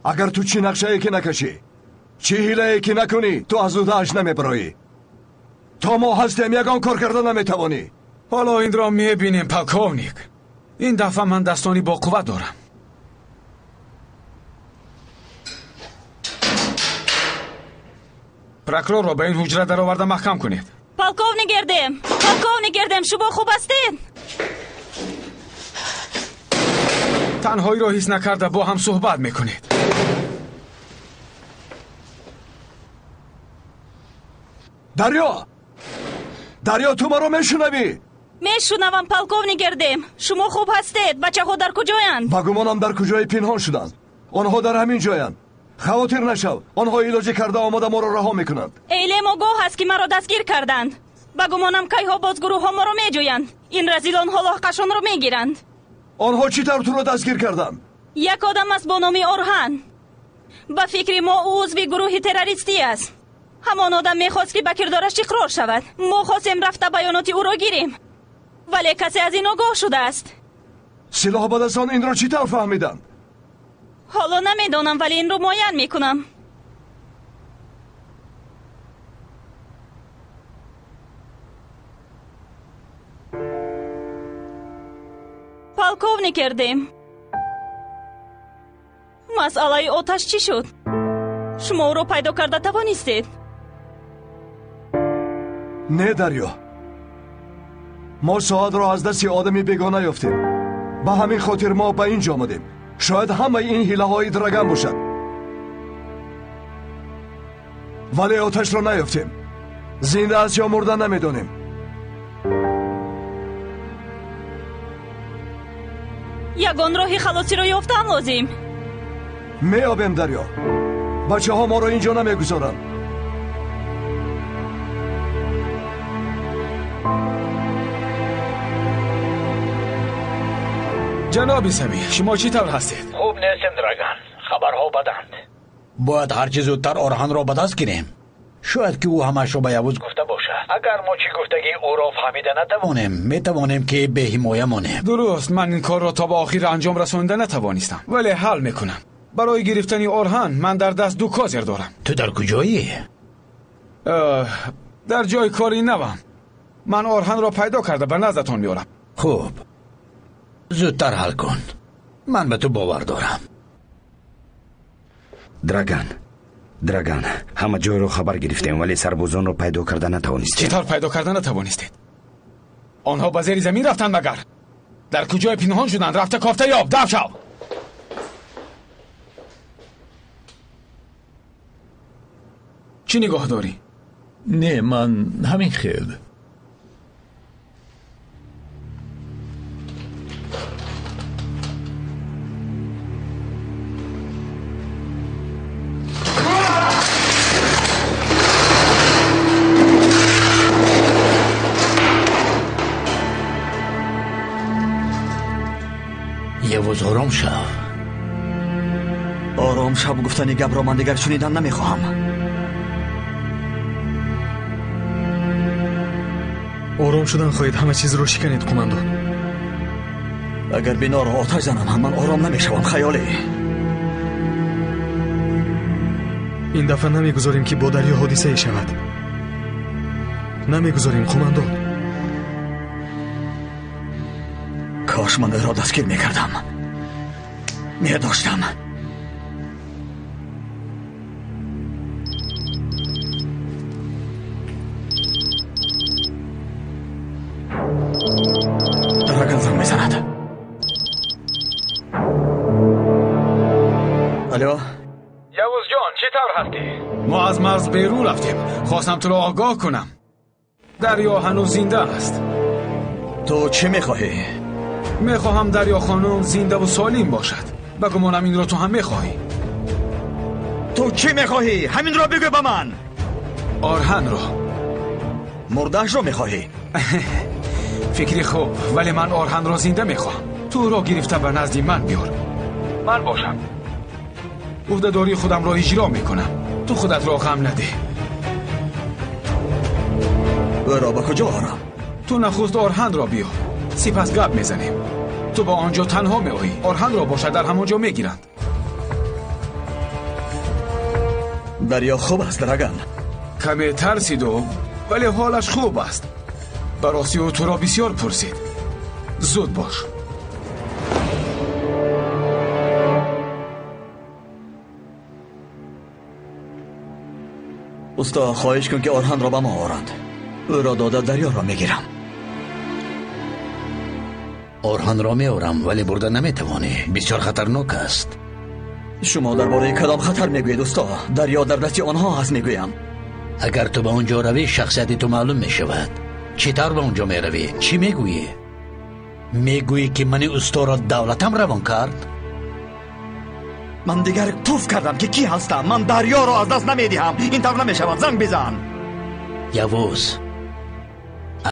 اگر تو چی نقشه که نکشی، چی حیله که نکنی، تو از اودهش نمیبرایی. تا ما هستیم یگان کار کرده نمیتوانی. حالا این را میبینیم پالکوونیک. این دفعه من دستانی با قوت دارم. پروکورور را به این حجره در آورده محکم کنید. پالکوونیک گردم شما خوب هستید؟ تنهایی را حس نکرده با هم صحبت میکنید. دریا تو ما رو میشنوی؟ میشنوم پالکوونیک گردم. شما خوب هستید؟ بچه ها در کجایند؟ با گمانم در کجای پنهان شدند. آنها در همین جایند. خواطر نشو، آنها علاج کرده آمده ما را رها میکنند. اعلام آگاه هست که مرا دستگیر کردند. با گمانم کیها باز گروه ها ما را میجویند. این رزیلان ها لاحقشان را میگیرند. آنها چی طور تو را دستگیر کردند؟ یک آدم است با نام اورهان. با فکر ما او عضو گروه تروریستی است. همان آدم میخواست که به کردارش اقرار شود. ما خواستیم رفته بیانات او را گیریم، ولی کسی از این آگاه شده است. سلاح بدستان این را چی طور فهمیدند؟ حالا نمیدانم، ولی این رو معین میکنم. پالکوونیک کردیم. مسئله آتش چی شد؟ شما او رو پیدا کرده توانستید؟ نه دریا، ما ساعت را از دست آدمی بیگانه یافتیم. به همین خاطر ما به اینجا آمدیم. شاید همه این حیله های درگم باشد، ولی آتش را نیافتیم. زنده است یا مرده نمیدانیم. یگان راه خلاصی را یافتن لازم. میابیم دریا. بچه ها ما را اینجا نمیگذارند. جناب سمی، شما چی طور هستید؟ خوب نیستیم درگان، خبرها بدند. باید هرچی زودتر اورهان را به دست گیریم. شاید که او همش را به یوز گفته باشه. اگر ما چی گفتگی او را فهمیده نتوانیم، میتوانیم که به حمایه مانیم. درست، من این کار را تا به آخر انجام رسانده نتوانستم، ولی حل میکنم. برای گرفتن اورهان من در دست 2 کازر دارم. تو در کجایی؟ در جای کاری نوام. من اورهان را پیدا کرده به نزدتان میارم. خوب، زودتر حل کن. من به تو باور دارم. درگان، همه جای رو خبر گرفتیم ولی سربازان رو پیدا کرده نتوانستیم. چطور پیدا کرده نتوانستید؟ آنها به زیر زمین رفتن مگر؟ در کجای پنهان شدن؟ رفته کافته یاب، دف شو. چی نگاه داری؟ نه، من همین خیل. یواز آرام شو. آرام شو گفتن گپ را من دیگر شنیدن نمیخواهم. آرام شدن خواهید همه چیز رو شکنید کماندو. اگر بنا را آتش زنم من آرام نمیشوم. خیالی این دفعه نمیگذاریم که با دریا حادثه ای شود. نمیگذاریم کماندو. کاش من را دستگیر میکردم. میداشتم. درگان زنگ میزند. الو یوز جان، چی طور هستی؟ ما از مرز بیرون رفتیم. خواستم تو را آگاه کنم. دریا هنوز زنده است. تو چی میخواهی؟ میخواهم دریا خانم زنده و سالم باشد. بگمانم این را تو هم میخواهی. تو چی میخواهی؟ همین را بگو به من. اورهان را. مردهش را میخواهی؟ فکری خوب، ولی من اورهان را زنده میخواهم. تو را گرفته به نزدی من بیار. من باشم. عهده‌داری خودم را اجرا میکنم. تو خودت را غم نده. او را به کجا آرم؟ تو نخست اورهان را بیار، سپس گپ میزنیم. تو با آنجا تنها میآیی. اورهان را باشد در همانجا میگیرند. دریا خوب است درگان. کمی ترسید ولی حالش خوب است. براستی او تو را بسیار پرسید. زود باش. استا خواهش کن که آرهن را به ما آورند. او را داده دریا را میگیرم. آرهن را میآورم ولی برده نمیتوانی. بسیار خطرناک است. شما درباره کدام خطر میگویید استا؟ دریا در دست آنها هست میگویم. اگر تو به اونجا روی شخصیت تو معلوم میشود. چطور به اونجا میروی؟ چی میگویی؟ میگویی که من استا را دولتم روان کرد؟ من دیگر توف کردم که کی هستم. من دریا را از دست نمیدهم. این طور نمیشود. زنگ بزن. یوز